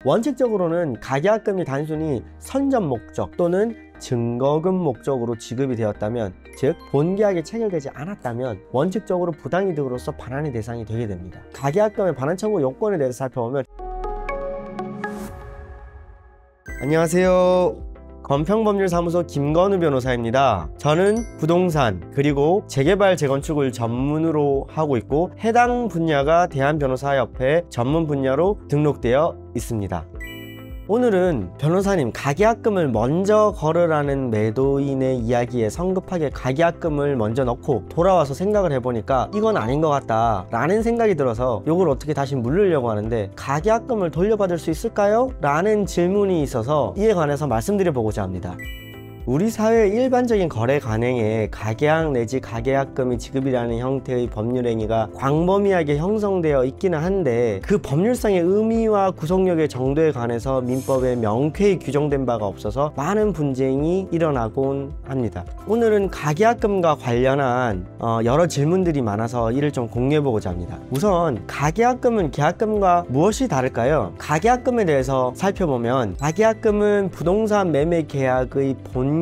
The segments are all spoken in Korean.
원칙적으로는 가계약금이 단순히 선점 목적 또는 증거금 목적으로 지급이 되었다면, 즉 본계약이 체결되지 않았다면 원칙적으로 부당이득으로서 반환의 대상이 되게 됩니다. 가계약금의 반환 청구 요건에 대해서 살펴보면, 안녕하세요. 건평법률사무소 김건우 변호사입니다. 저는 부동산 그리고 재개발 재건축을 전문으로 하고 있고, 해당 분야가 대한변호사협회 전문 분야로 등록되어 있습니다. 오늘은 변호사님, 가계약금을 먼저 걸으라는 매도인의 이야기에 성급하게 가계약금을 먼저 넣고 돌아와서 생각을 해보니까 이건 아닌 것 같다 라는 생각이 들어서 이걸 어떻게 다시 물으려고 하는데, 가계약금을 돌려받을 수 있을까요? 라는 질문이 있어서 이에 관해서 말씀드려보고자 합니다. 우리 사회의 일반적인 거래 관행에 가계약 내지 가계약금이 지급이라는 형태의 법률행위가 광범위하게 형성되어 있기는 한데, 그 법률상의 의미와 구속력의 정도에 관해서 민법에 명쾌히 규정된 바가 없어서 많은 분쟁이 일어나곤 합니다. 오늘은 가계약금과 관련한 여러 질문들이 많아서 이를 좀 공유해보고자 합니다. 우선 가계약금은 계약금과 무엇이 다를까요? 가계약금에 대해서 살펴보면, 가계약금은 부동산 매매 계약의 본계약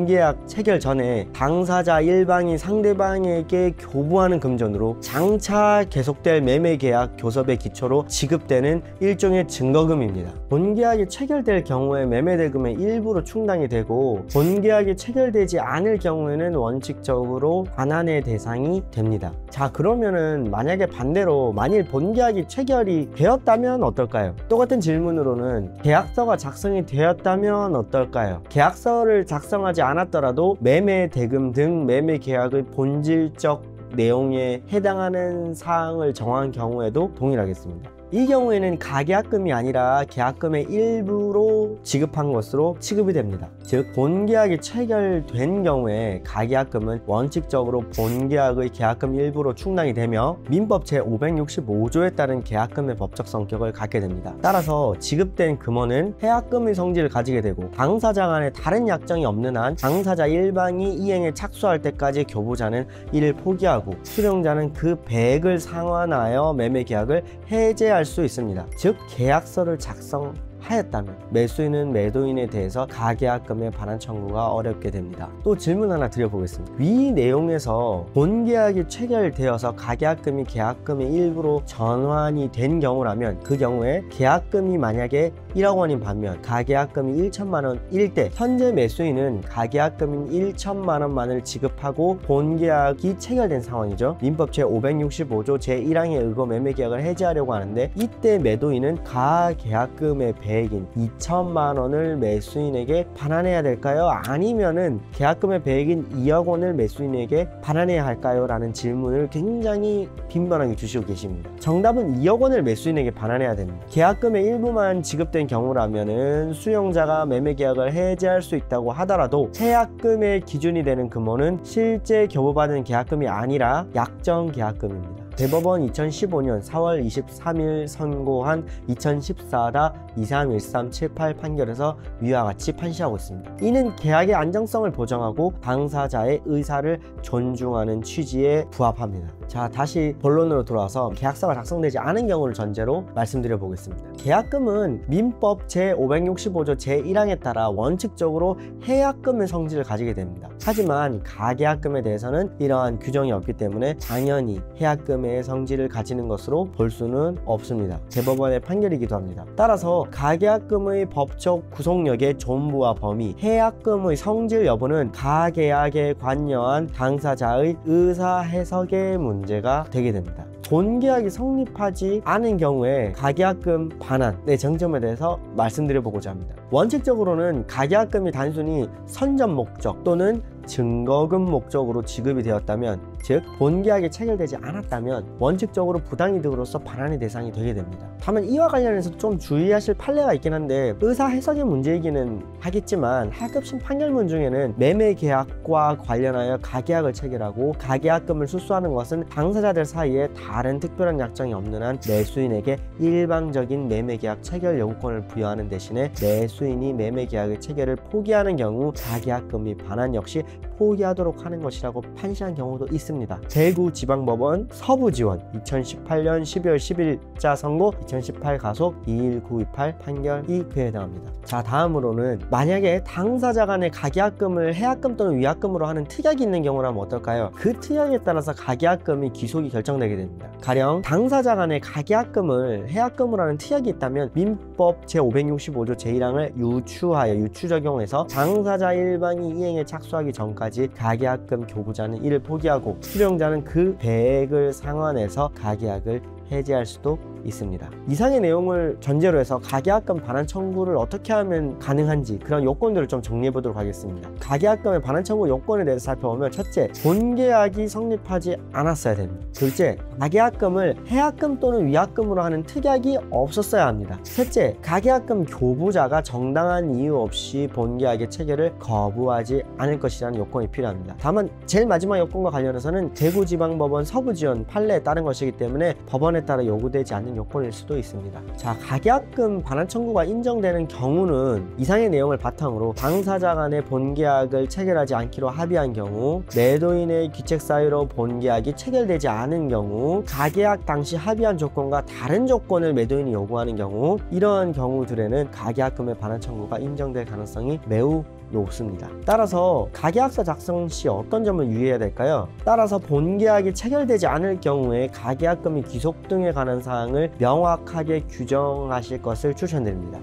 체결 전에 당사자 일방이 상대방에게 교부하는 금전으로 장차 계속될 매매계약 교섭의 기초로 지급되는 일종의 증거금입니다. 본계약이 체결될 경우에 매매대금의 일부로 충당이 되고, 본계약이 체결되지 않을 경우에는 원칙적으로 반환의 대상이 됩니다. 자, 그러면은 만약에 반대로 만일 본계약이 체결이 되었다면 어떨까요? 똑같은 질문으로는 계약서가 작성이 되었다면 어떨까요? 계약서를 작성하지 않았더라도 매매 대금 등 매매 계약의 본질적 내용에 해당하는 사항을 정한 경우에도 동일하겠습니다. 이 경우에는 가계약금이 아니라 계약금의 일부로 지급한 것으로 취급이 됩니다. 즉, 본계약이 체결된 경우에 가계약금은 원칙적으로 본계약의 계약금 일부로 충당이 되며 민법 제565조에 따른 계약금의 법적 성격을 갖게 됩니다. 따라서 지급된 금원은 해약금의 성질을 가지게 되고, 당사자 간에 다른 약정이 없는 한 당사자 일방이 이행에 착수할 때까지 교부자는 이를 포기하고 수령자는 그 배액을 상환하여 매매계약을 해제할 수 있습니다. 즉, 계약서를 작성하였다면 매수인은 매도인에 대해서 가계약금의 반환 청구가 어렵게 됩니다. 또 질문 하나 드려보겠습니다. 위 내용에서 본계약이 체결되어서 가계약금이 계약금의 일부로 전환이 된 경우라면, 그 경우에 계약금이 만약에 1억 원인 반면 가계약금이 1천만 원일 때, 현재 매수인은 가계약금인 1천만 원만을 지급하고 본계약이 체결된 상황이죠. 민법 제565조 제1항에 의거 매매계약을 해지하려고 하는데, 이때 매도인은 가계약금의 배액인 2천만 원을 매수인에게 반환해야 될까요? 아니면은 계약금의 배액인 2억 원을 매수인에게 반환해야 할까요? 라는 질문을 굉장히 빈번하게 주시고 계십니다. 정답은 2억 원을 매수인에게 반환해야 됩니다. 계약금의 일부만 지급된 경우라면은 수용자가 매매계약을 해지할 수 있다고 하더라도 해약금의 기준이 되는 금원은 실제 교부받은 계약금이 아니라 약정계약금입니다. 대법원 2015년 4월 23일 선고한 2014-231378 판결에서 위와 같이 판시하고 있습니다. 이는 계약의 안정성을 보장하고 당사자의 의사를 존중하는 취지에 부합합니다. 자, 다시 본론으로 돌아와서 계약서가 작성되지 않은 경우를 전제로 말씀드려 보겠습니다. 계약금은 민법 제565조 제1항에 따라 원칙적으로 해약금의 성질을 가지게 됩니다. 하지만 가계약금에 대해서는 이러한 규정이 없기 때문에 당연히 해약금의 성질을 가지는 것으로 볼 수는 없습니다. 대법원의 판결이기도 합니다. 따라서 가계약금의 법적 구속력의 존부와 범위, 해약금의 성질 여부는 가계약에 관여한 당사자의 의사 해석의 문제가 되게 됩니다. 본계약이 성립하지 않은 경우에 가계약금 반환의 정점에 대해서 말씀드려보고자 합니다. 원칙적으로는 가계약금이 단순히 선점 목적 또는 증거금 목적으로 지급이 되었다면, 즉 본계약이 체결되지 않았다면 원칙적으로 부당이득으로서 반환의 대상이 되게 됩니다. 다만 이와 관련해서 좀 주의하실 판례가 있긴 한데, 의사 해석의 문제이기는 하겠지만 하급심 판결문 중에는 매매계약과 관련하여 가계약을 체결하고 가계약금을 수수하는 것은 당사자들 사이에 다른 특별한 약정이 없는 한 매수인에게 일방적인 매매계약 체결 요구권을 부여하는 대신에 매수인이 매매계약의 체결을 포기하는 경우 가계약금이 반환 역시 포기하도록 하는 것이라고 판시한 경우도 있습니다. 대구지방법원 서부지원 2018년 12월 10일자 선고 2018 가속 21928 판결이 그에 해당합니다. 자, 다음으로는 만약에 당사자 간의 가계약금을 해약금 또는 위약금으로 하는 특약이 있는 경우라면 어떨까요? 그 특약에 따라서 가계약금이 기속이 결정되게 됩니다. 가령 당사자 간의 가계약금을 해약금으로 하는 특약이 있다면 민법 제565조 제1항을 유추 적용해서 당사자 일방이 이행에 착수하기 전까지 가계약금 교부자는 이를 포기하고 수령자는 그 배액을 상환해서 가계약을 해지할 수도 있습니다. 이상의 내용을 전제로 해서 가계약금 반환 청구를 어떻게 하면 가능한지 그런 요건들을 좀 정리해 보도록 하겠습니다. 가계약금의 반환 청구 요건에 대해서 살펴보면, 첫째, 본계약이 성립하지 않았어야 됩니다. 둘째, 가계약금을 해약금 또는 위약금으로 하는 특약이 없었어야 합니다. 셋째, 가계약금 교부자가 정당한 이유 없이 본계약의 체결을 거부하지 않을 것이라는 요건이 필요합니다. 다만 제일 마지막 요건과 관련해서는 대구지방법원 서부지원 판례에 따른 것이기 때문에 법원에 따라 요구되지 않는 요건일 수도 있습니다. 자, 가계약금 반환 청구가 인정되는 경우는 이상의 내용을 바탕으로 당사자 간의 본계약을 체결하지 않기로 합의한 경우, 매도인의 귀책 사유로 본계약이 체결되지 않은 경우, 가계약 당시 합의한 조건과 다른 조건을 매도인이 요구하는 경우, 이러한 경우들에는 가계약금의 반환 청구가 인정될 가능성이 매우 높습니다. 따라서 가계약서 작성 시 어떤 점을 유의해야 될까요? 따라서 본계약이 체결되지 않을 경우에 가계약금이 기속 등에 관한 사항을 명확하게 규정하실 것을 추천드립니다.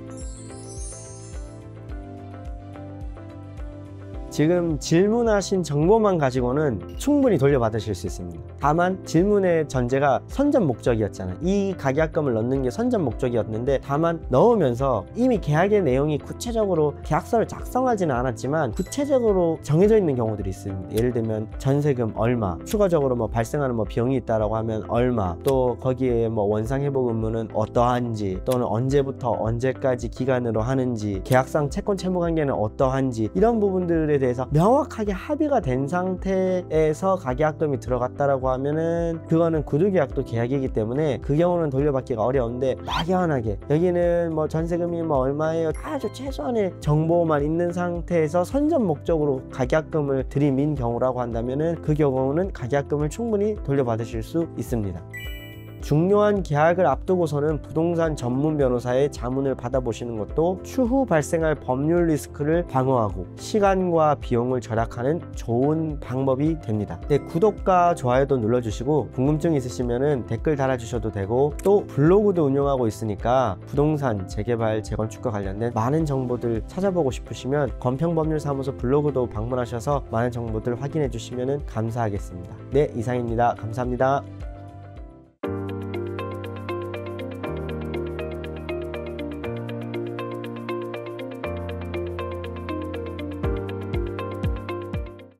지금 질문하신 정보만 가지고는 충분히 돌려받으실 수 있습니다. 다만 질문의 전제가 선전 목적이었잖아요. 이 가계약금을 넣는 게 선전 목적이었는데, 다만 넣으면서 이미 계약의 내용이 구체적으로 계약서를 작성하지는 않았지만 구체적으로 정해져 있는 경우들이 있습니다. 예를 들면 전세금 얼마, 추가적으로 뭐 발생하는 뭐 비용이 있다라고 하면 얼마, 또 거기에 뭐 원상회복 의무는 어떠한지, 또는 언제부터 언제까지 기간으로 하는지, 계약상 채권 채무 관계는 어떠한지, 이런 부분들에 대해서 명확하게 합의가 된 상태에서 가계약금이 들어갔다라고 하면은 그거는 구두계약도 계약이기 때문에 그 경우는 돌려받기가 어려운데, 막연하게 여기는 뭐 전세금이 뭐 얼마예요, 아주 최소한의 정보만 있는 상태에서 선전 목적으로 가계약금을 들이민 경우라고 한다면은 그 경우는 가계약금을 충분히 돌려받으실 수 있습니다. 중요한 계약을 앞두고서는 부동산 전문 변호사의 자문을 받아보시는 것도 추후 발생할 법률 리스크를 방어하고 시간과 비용을 절약하는 좋은 방법이 됩니다. 네, 구독과 좋아요도 눌러주시고 궁금증 있으시면 댓글 달아주셔도 되고, 또 블로그도 운영하고 있으니까 부동산, 재개발, 재건축과 관련된 많은 정보들 찾아보고 싶으시면 건평법률사무소 블로그도 방문하셔서 많은 정보들 확인해 주시면 감사하겠습니다. 네, 이상입니다. 감사합니다.